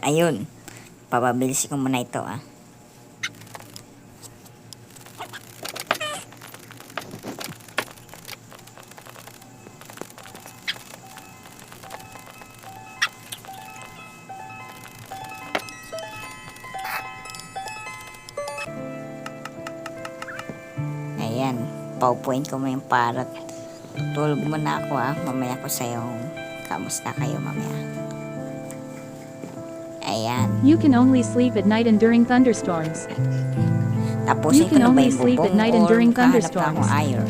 Ayun. Papabilis ko muna ito ah. Ayan. Paupuin ko mo yung parrot. Tulog muna ako ah. Mamaya ko sa'yo. Kamusta kayo mamaya? Ayan. You can only sleep at night and during thunderstorms. Tapusin ko na ba yung bubong or kahanap na akong iron?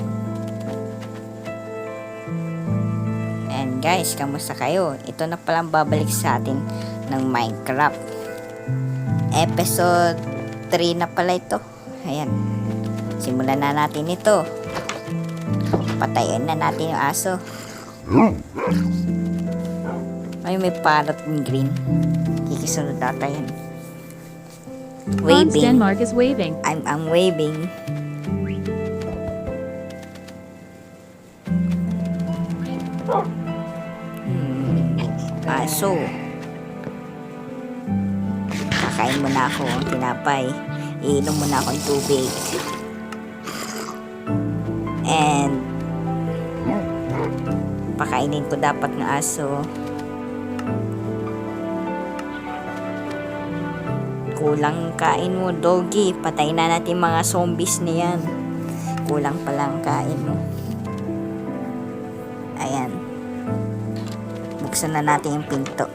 And guys, kamusta kayo? Ito na palang babalik sa atin ng Minecraft. Episode 3 na pala ito. Ayan. Simulan na natin ito. Patayin na natin yung aso. Ay, may parrot ng green. Kikisunod ata yan. Hans Waving. Denmark is waving. I'm waving. Aso. Kakain muna ako ng tinapay. Iinom muna ako ng tubig. And pakainin ko dapat ng aso. Kulang kain mo, doggy. Patayin na natin mga zombies na yan. Kulang palang kain mo. Ayan. Buksan na natin yung pinto.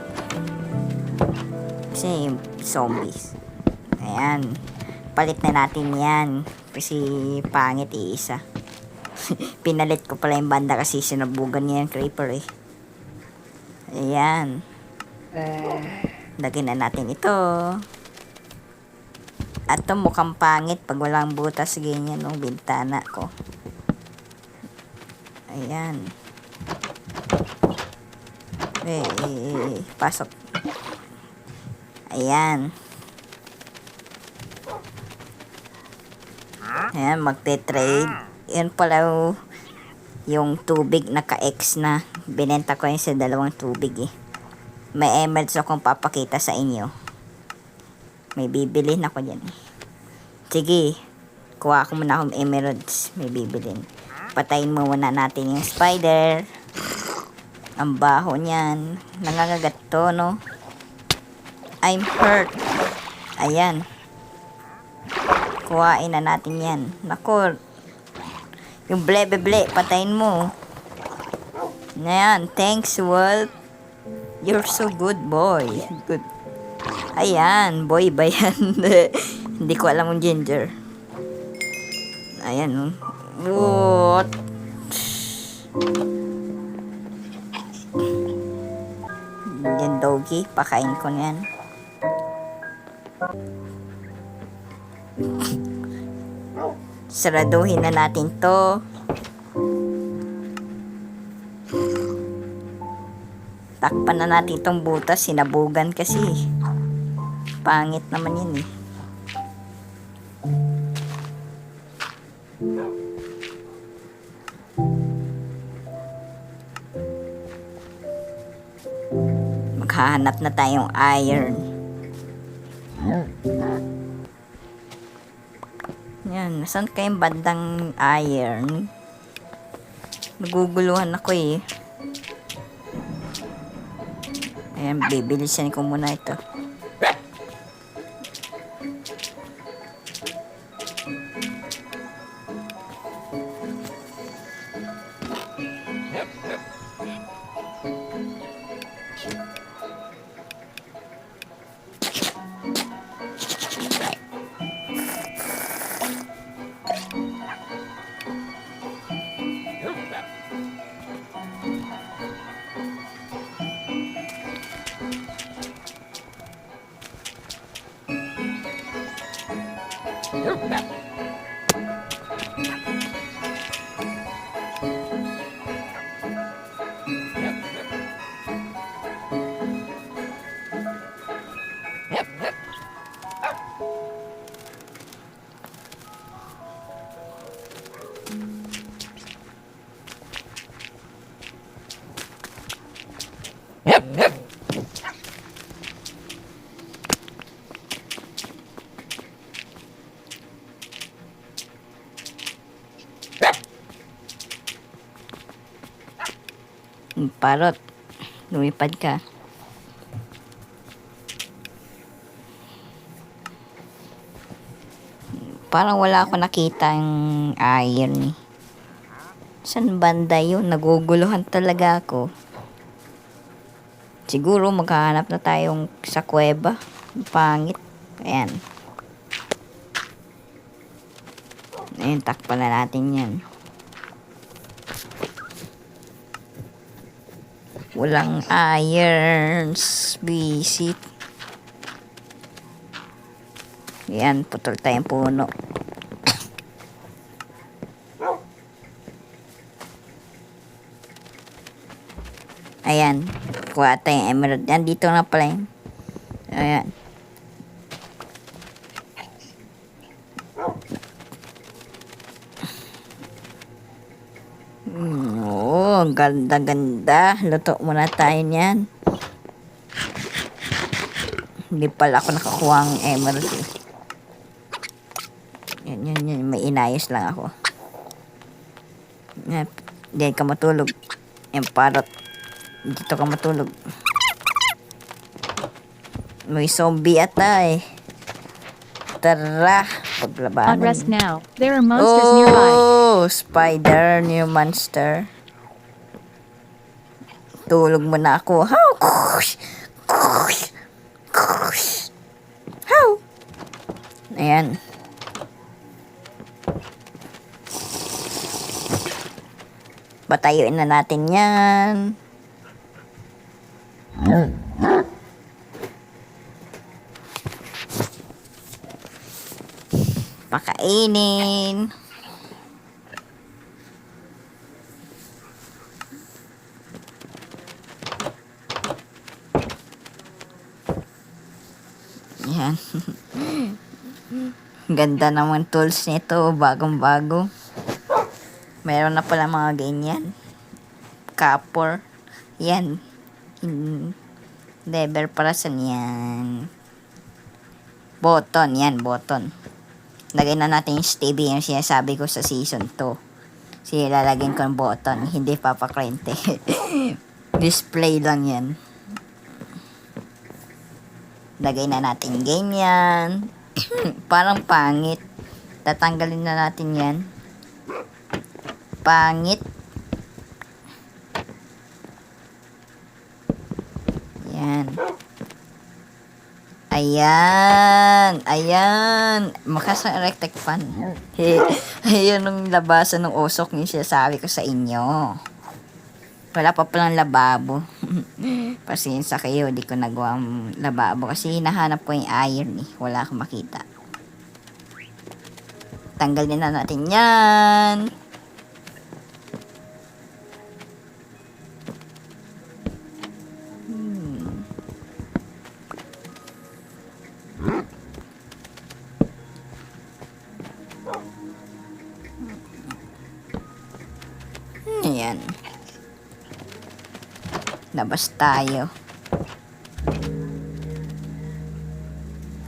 Kasi yung zombies. Ayan. Palit na natin yan. Kasi pangit iisa. Pinalit ko pala yung banda kasi sinabugan niya yung creeper eh. Ayan. Lagyan na natin ito. At ito mukhang pangit pag walang butas ganyan ng bintana ko. Ayan. Pasok. Ayan. Ayan, magte-trade. Yan pala yung tubig naka-X na. Binenta ko yun sa 2 tubig eh. May emeralds akong papakita sa inyo. May bibilin ako dyan. Sige. Kuha ko muna akong emeralds. May bibilin. Patayin mo muna natin yung spider. Ang baho niyan. Nangangagat to, no? I'm hurt. Ayan. Kuhain na natin yan. Naku. Yung ble-ble-ble. Patayin mo. Ayan. Thanks, Wolf. You're so good, boy. Good. Ayan, boy ba yan? Hindi ko alam yung ginger. Ayan, what? Yan, doggy. Pakain ko yan. Saraduhin na natin to. Takpan na natin itong butas. Sinabugan kasi. Pangit naman yun eh. Maghahanap na tayong iron. Yan. Nasaan kayong bandang iron? Naguguluhan ako eh. Ayan, bibilisan ko muna ito. parrot. Lumipad ka. Parang wala ako nakita yung iron eh. Saan banda yun? Naguguluhan talaga ako. Siguro maghahanap na tayong sa kuweba. Pangit. Ayan. Ayan, takpan na natin yan. Walang irons. Visit. Ayan, putol tayong puno. Ayan, kuha tayong emerald. Yan, dito na pala yun. Ayan. Oo, ganda-ganda. Luto muna tayo niyan. Hindi pala ako nakakuha ng emerald eh. Yan. May inayos lang ako. Yan. Diyan ka matulog. Yan, parrot. Dito ka matulog. May zombie ata eh. Tara, On paglabanan. rest now. There are monsters nearby. Oh, spider, new monster. Tulog mo na ako. How? How? Ayan. Patayuin na natin yan. Pakainin. Yan. Ganda naman tools nito. Bagong-bago. Meron na pala mga ganyan. Copper. Yan. Lever para sa yan. Button. Yan, button. Lagay na natin yung Stevie yung sinasabi ko sa season 2. Sige, lalagyan ko ng button. Hindi papakrente. Display lang yan. Lagay na natin ganyan. Parang pangit. Tatanggalin na natin yan. Pangit. Yan. Ayan. Makasang electric fan. Ayun yung labasan ng usok yung sinasabi ko sa inyo. Wala pa palang lababo. Pasensya kayo, di ko nagawa ang lababo kasi hinahanap ko yung iron eh. Wala akong makita. Tanggalin na natin yan. Ayan. Labas tayo.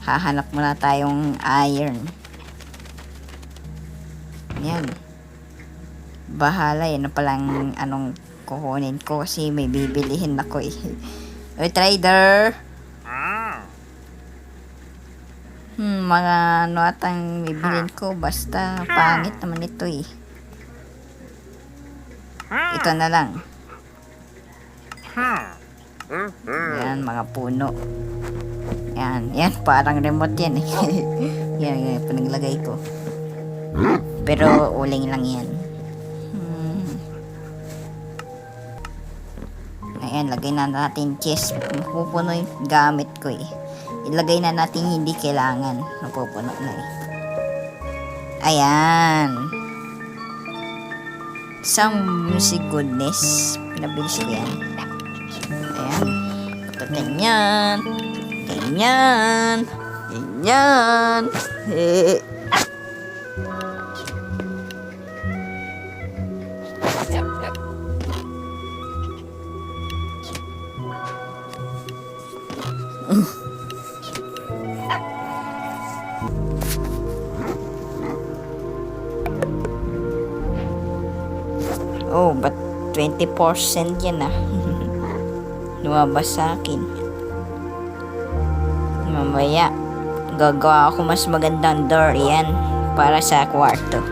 Hahanap muna tayong iron. Ayan. Bahala yan na palang anong kukunin ko kasi may bibilihin ako eh. Oy, trader! Mga ano atang bibilin ko basta pangit naman ito eh. Ito na lang. Yan, mga puno. Yan, parang remote yan eh. yan, panaglagay ko. Pero uling lang yan. Ayan, lagay na natin chest. Pupuno yung gamit ko eh. Ilagay na natin hindi kailangan. Napupuno na eh. Ayan. Some goodness. Pinabilis ko yan. Ayan. Patutin yan. Ganyan. Oh, but 20% yan ah. lumabas sa akin. Mamaya, gagawa ako mas magandang door. Yan, para sa kwarto.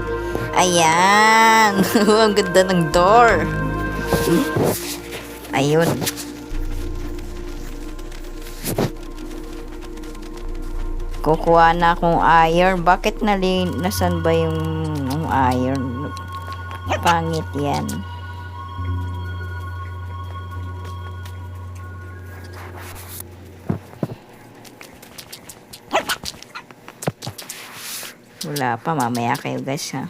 Ayan! Ang ganda ng door. Ayun. Kukuha na akong iron. Bakit nasan ba yung iron? Pangit yan. Wala pa, mamaya kayo guys ha.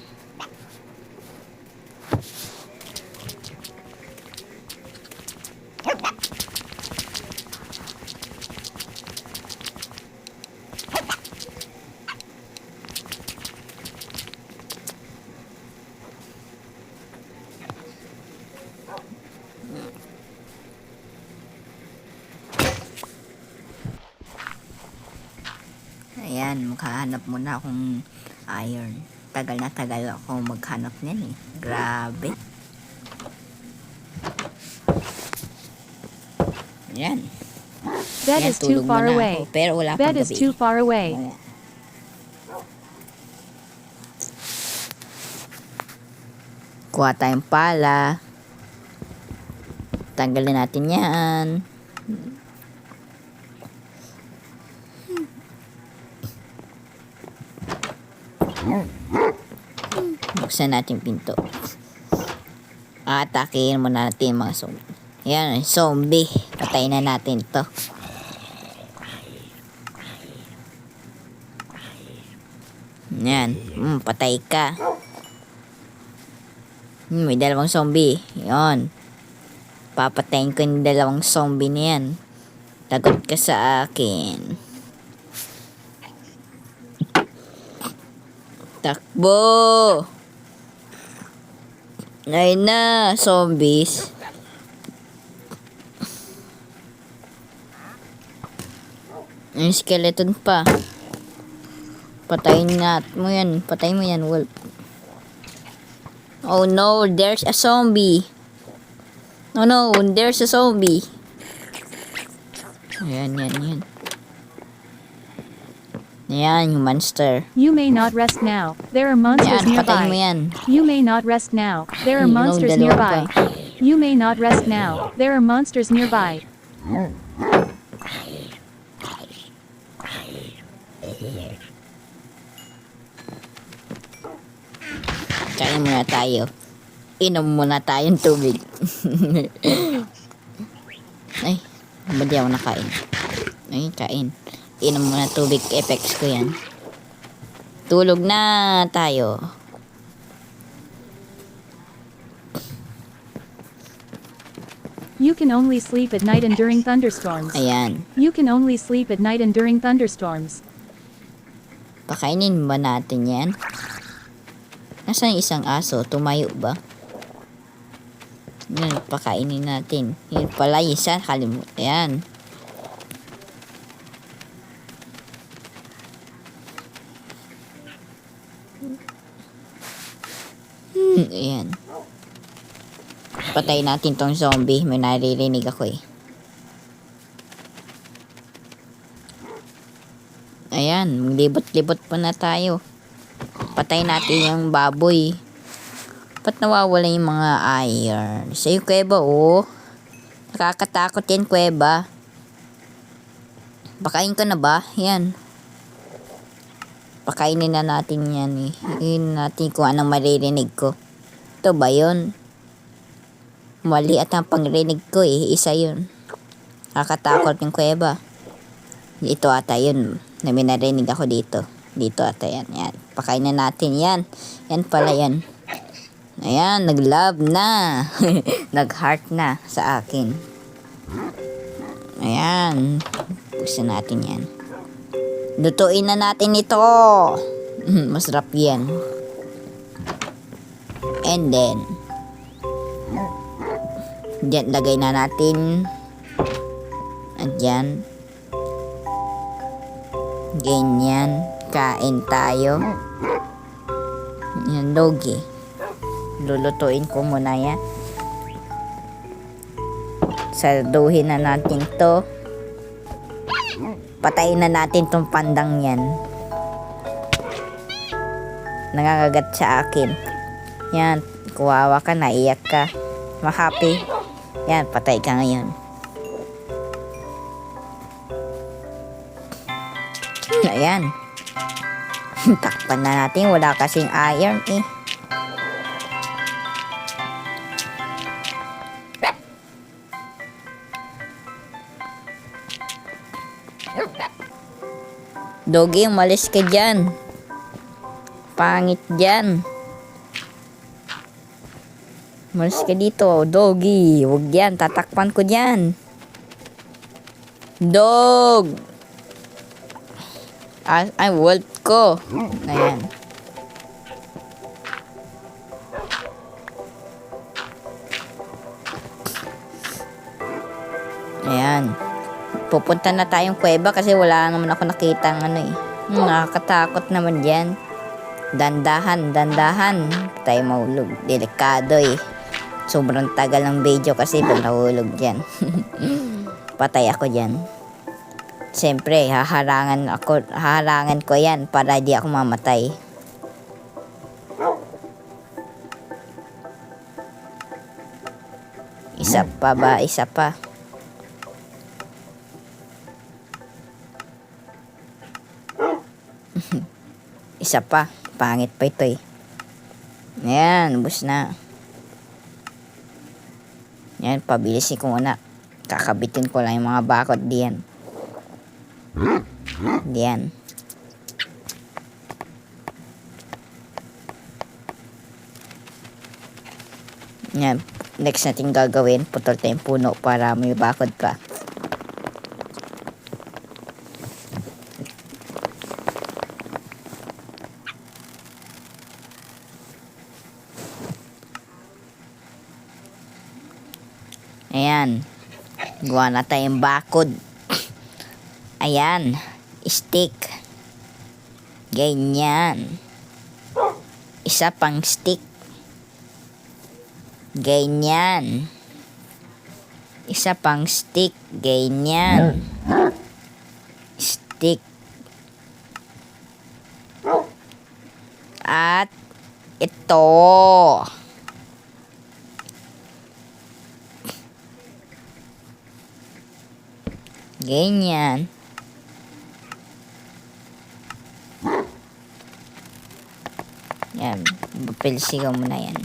Ayan, maghahanap muna akong iron. Tagal na tagal ako maghanap niyan eh. Grabe. Ayan. Bed Ayan, is too tulog far muna away. ako. Pero wala Bed pang is gabi. too far away. Ayan. Kuha tayong pala. Tanggalin natin yan. Buksan natin pinto. Atakin muna natin yung mga zombie. Yan, zombie. Patayin na natin to. Yan. Patay ka. May dalawang zombie. Yan. Papatayin ko yung dalawang zombie niyan. Tagot ka sa akin. Takbo! Ayun na, zombies. Yung skeleton pa. Patayin mo yan. Patayin mo yan, wolf. Oh no, there's a zombie. Oh no, there's a zombie. Ayan. Ayan, yung monster. You may not rest now. There are monsters Ayan, patayin mo nearby. yan. You may not rest now. There are monsters dalawa nearby. You may not rest now. There are monsters nearby. Kain muna tayo. Inom muna tayong tubig. Ay, ba't di ako nakain? Ay, kain. Inom muna tubig. Effects ko yan. Tulog na tayo. You can only sleep at night and during thunderstorms. Ayan. You can only sleep at night and during thunderstorms. Pakainin ba natin yan? Nasaan yung isang aso? Tumayo ba? Yan, pakainin natin. Yan pala, isa. Kalimutan. Ayan. Ayan. Patay natin tong zombie. May naririnig ako eh. Ayan, maglibot-libot pa na tayo. Patay natin yung baboy. Ba't nawawala yung mga iron? Sa yung kuweba, oh. Nakakatakot yan, kuweba. Pakain ko na ba? Yan. Pakainin na natin yan eh. Yun natin kung anong maririnig ko. Ito ba yun? Mali at ang pangrinig ko eh. Isa yun. Nakakatakot yung kuweba. Ito ata yun. Na may narinig ako dito. Dito ata yan. Yan. Pakainin natin yan. Yan pala yan. Ayan. Nag-love na. Nag-heart na sa akin. Ayan. Buksan natin yan. Lutuin na natin ito. Masarap yan. And then, diyan lagay na natin. At yan. Ganyan. Kain tayo. Yan, doggy. Lulutuin ko muna yan. Sarduhin na natin to. Patayin na natin tong pandang yan. Nangangagat sa akin. Yan, kuwawa ka, naiyak ka. Ma-happy. Yan, patay ka ngayon. Ayan. Takpan na natin, wala kasing iron eh. Doggy, umalis ka dyan. Pangit dyan. Umalis ka dito, doggy. Huwag yan, tatakpan ko dyan. Dog! Ay, wolf ko. Ayan. Ayan. Pupunta na tayong kuweba kasi wala naman ako nakitang ano eh. Nakakatakot naman yan. Dandahan. Tayo mahulog. Delikado eh. Sobrang tagal ng video kasi pag nahulog dyan. Patay ako dyan. Siyempre, haharangan ko yan para di ako mamatay. Isa pa ba? Isa pa. Isa pa. Pangit pa ito eh. Ayan, ubos na. Ayan, pabilisin ko muna. Kakabitin ko lang yung mga bakod diyan. Diyan. Yan. Next natin gagawin, putol tayong puno para may bakod pa. Ayan. Gawa na tayong bakod. Ayan. Stick. Ganyan. Isa pang stick. Ganyan. Isa pang stick. Ganyan. Stick. At ito. Ganyan. Yan. Pilsigaw mo na yan.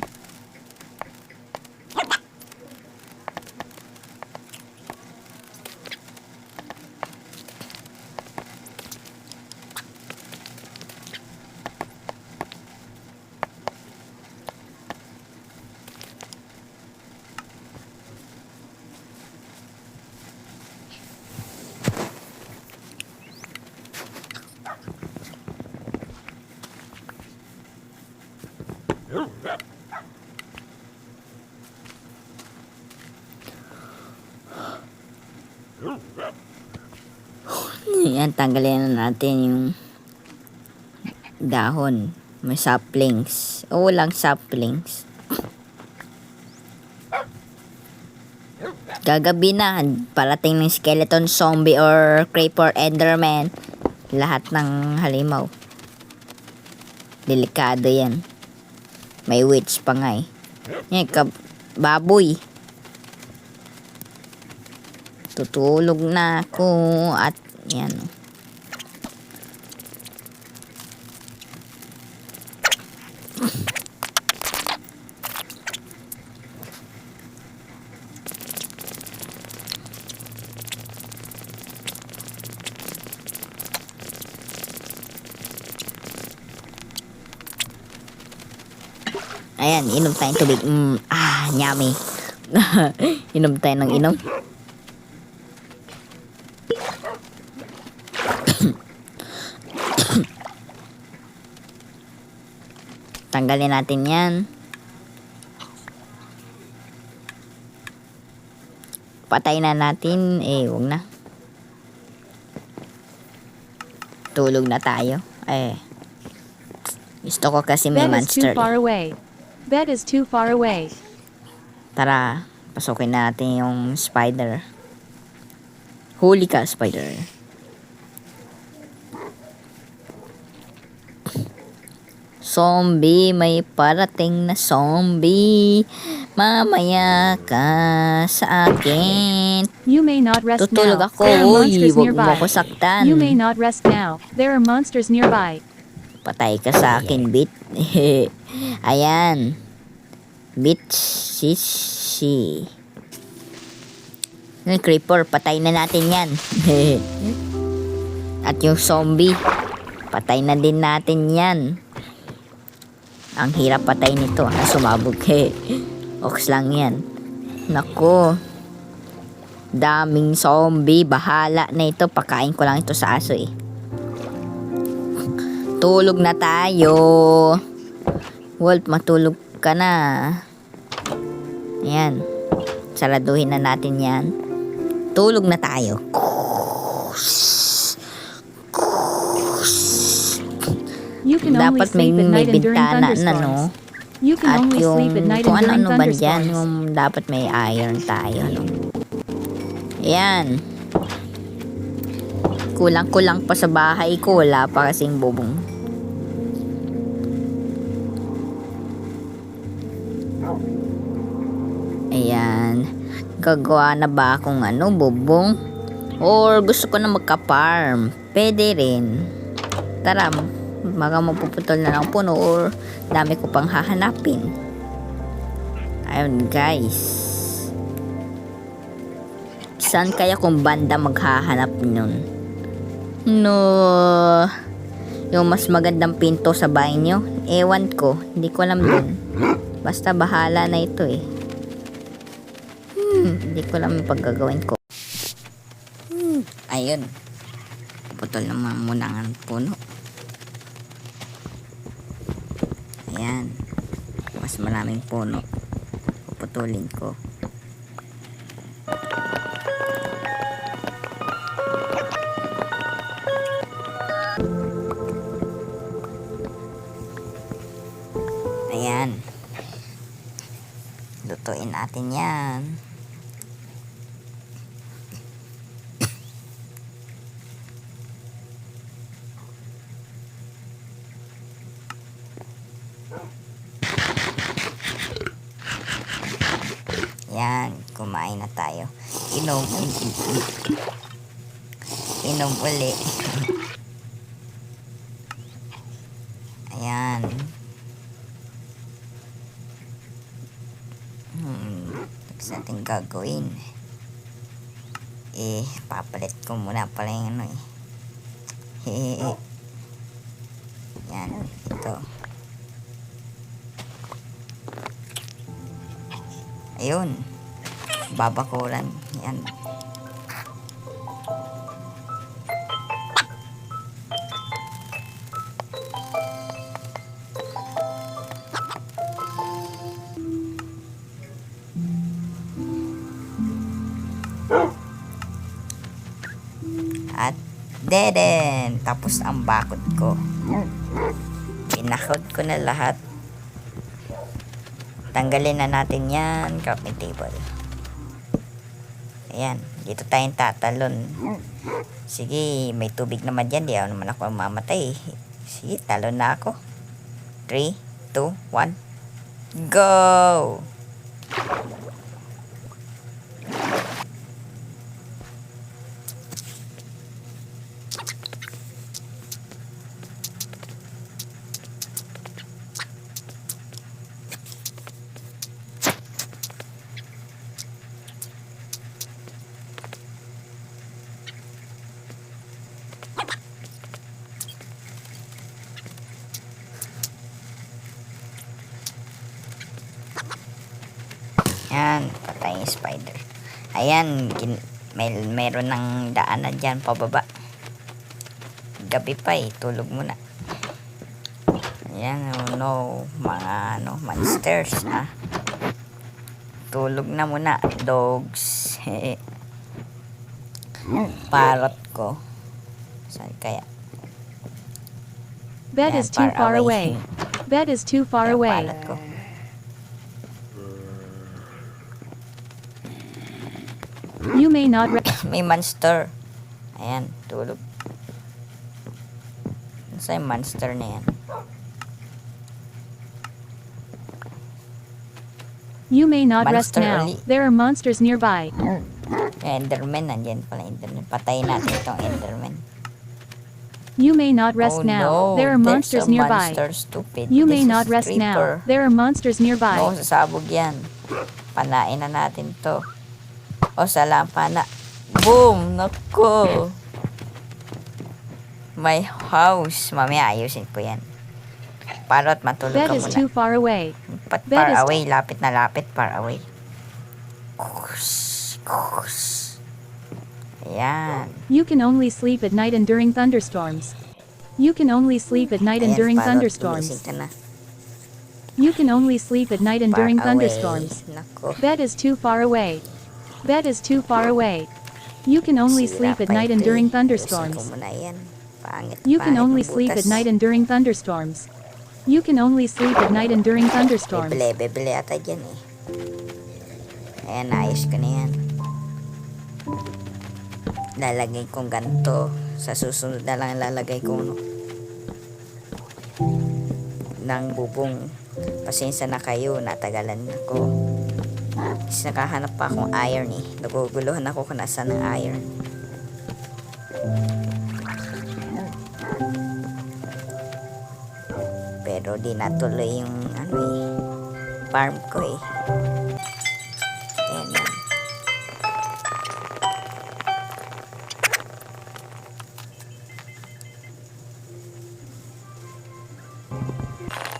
Yan, tanggalin na natin yung dahon. May saplings. O, walang saplings. Gagabi na. Parating ng skeleton, zombie, or creeper, enderman. Lahat ng halimaw. Delikado yan. May witch pa nga eh. Yan, baboy. Tutulog na ako at yan. Ayan, inom tayong tubig. Yummy. Inom tayo ng inom. Tanggalin natin yan. Patay na natin. Huwag na. Tulog na tayo. Gusto ko kasi may Bed is too monster. far away. Bed is too far away. Tara, Pasukin natin yung spider. Huli ka, spider. Zombie, may parating na zombie. Mamaya ka sa akin. You may not rest Tutulog now. ako. There are Uy, monsters wag mo nearby. ko saktan. You may not rest now. There are monsters nearby. Patay ka sa akin, bit. Ayan. Bit sisi. Yung creeper, patay na natin yan. At yung zombie, patay na din natin yan. Ang hirap patay nito. Sumabog. Ox lang yan. Nako. Daming zombie. Bahala na ito. Pakain ko lang ito sa aso eh. Tulog na tayo. Wolf, matulog ka na. Ayan. Saraduhin na natin yan. Tulog na tayo. You can only Dapat may sleep at night and during bintana na, no? thunderstorms. You can At only yung sleep at night kung and during ano-ano ba dyan, thunderstorms. yung dapat may iron tayo, no? Ayan. Kulang-kulang pa sa bahay ko. Wala pa kasing bubong. Ayan. Gagawa na ba akong bubong? Or gusto ko na magka-farm? Pwede rin. Tara, baka mapuputol na lang puno or dami ko pang hahanapin. Ayun guys. Saan kaya kung banda maghahanap nun? No. Yung mas magandang pinto sa bahay nyo? Ewan ko. Hindi ko alam dun. Basta bahala na ito eh. Hindi ko alam yung paggagawin ko. Ayun. Putol naman muna ang puno. Ayan. Mas maraming puno. Puputulin ko. Ayan. Lutuin natin yan. Yan, kumain na tayo. Inom uli. Ayan. Next natin gagawin. Papalit ko muna pala yung Yan, ito. Ayun. Babakuran. Yan. At deden. Tapos ang bakod ko. Pinakod ko na lahat. Tanggalin na natin yan, crafting table. Ayan, dito tayong tatalon. Sige, may tubig naman dyan. Di ako naman ako mamatay. Sige, talon na ako. 3, 2, 1, go! Yan, patay yung spider. Ayan, meron ng daanan dyan pababa. Gabi pa tulog muna. Ayan, oh no, mga monsters tulog na muna, dogs. Parrot ko. Saan kaya? Bed Yan, is too far away. Bed is too far Yan, away. parrot ko. You may not rest. May monster. Ayan, tulog. Nasa yung monster na yan? You may not rest Monster now. ulit. There are monsters nearby. Enderman, nandyan pala Enderman. Patayin natin itong Enderman. You may not rest Oh now. no, There are there's monsters a nearby. monster, stupid. You may This not is rest creeper. now. There are monsters nearby. No, sasabog yan. Panain na natin to. O, salam pana. Boom! Nako! My house. Mamaya ayusin ko yan. Parot, matulog Bed ka is muna. too far away. Pat bed far is- away. Lapit na lapit. Far away. Ayan. You can only sleep at night and during thunderstorms. You can only sleep at night and Ayan, during parot. thunderstorms. Gumising ka na. You can only sleep at night and Far during away. thunderstorms. Nako. Bed is too far away. Bed is too far away. You can only Sira sleep at pa night and ito during eh. Ayusin ko thunderstorms. muna yan. Pangit. You can pangit only ng sleep at butas. night and during thunderstorms. You can only sleep at night and during thunderstorms. Bebele ata dyan eh. Ayan, naayos ko na yan. Lalagay kong ganito. Sa susunod na lang lalagay ko ng bubong. Pasensya na kayo, natagalan ako. Kasi nakahanap pa akong iron eh. Naguguluhan ako kung nasa ng iron. Pero di natuloy yung farm ko eh. Ayan yan.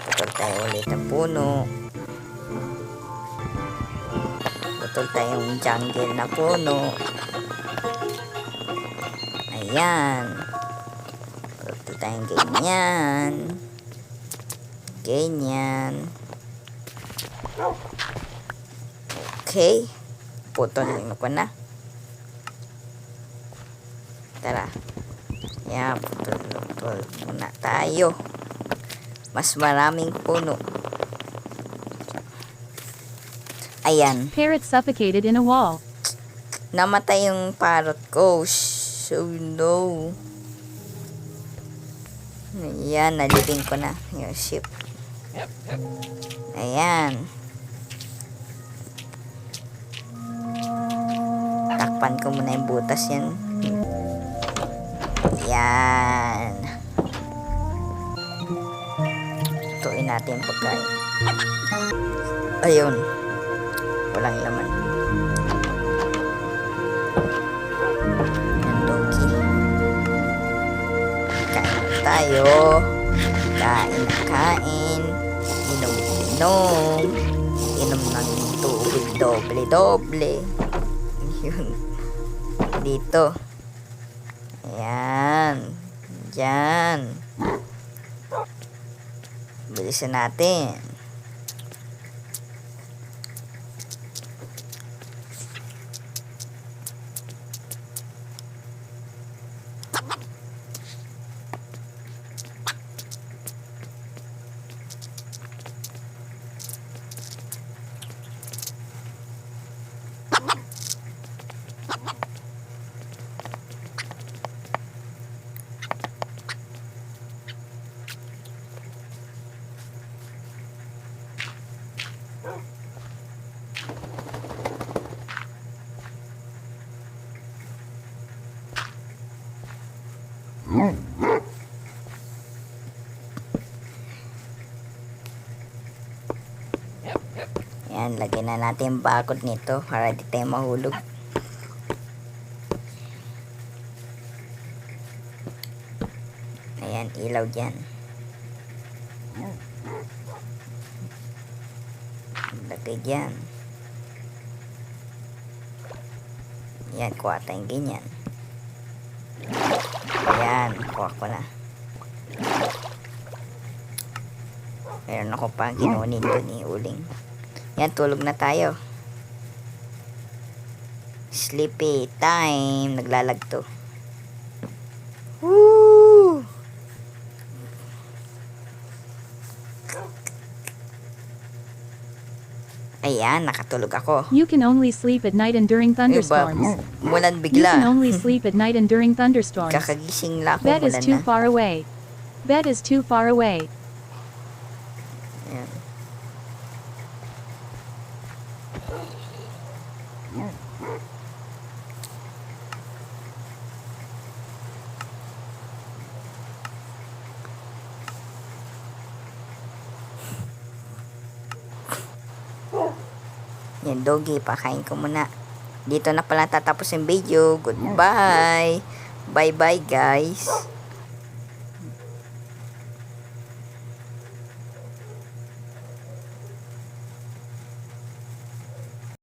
Putol tayo ulit ng puno. Putol tayong jungle na puno. Ayan. Putol tayong ganyan. Ganyan. Okay. Putol ko na. Tara. Ayan, putol muna tayo. Mas maraming puno. Ayan. Parrot suffocated in a wall. Namatay yung parrot ko. So no. Ayan, nalibing ko na yung ship. Ayan. Takpan ko muna yung butas yan. Ayan. Tuin natin yung pagkain. Ayun. Walang laman. Yan, donkey. Kain tayo. Kain na kain. Inom na inom. Inom ng tubig doble-doble. Yun. Dito. Ayan. Diyan. Bilisan natin. Ayan, lagyan na natin yung bakod nito para di tayo mahulog. Ayan, ilaw dyan. Lagay dyan. Ayan, kuha tayong ganyan. Ayan, kuha ko na. Meron ako pa kinunin doon eh, uling. Yan, tulog na tayo. Sleepy time. Naglalag to. Woo! Ayan, nakatulog ako. You can only sleep at night and during thunderstorms. Umulan You can bigla. only sleep at night and during thunderstorms. Kakagising lang ako, Bed is umulan too na. far away. Bed is too far away. Ayan. Yan, doggy, pakain ko muna. Dito na pala tatapos yung video. Goodbye. Bye-bye, guys.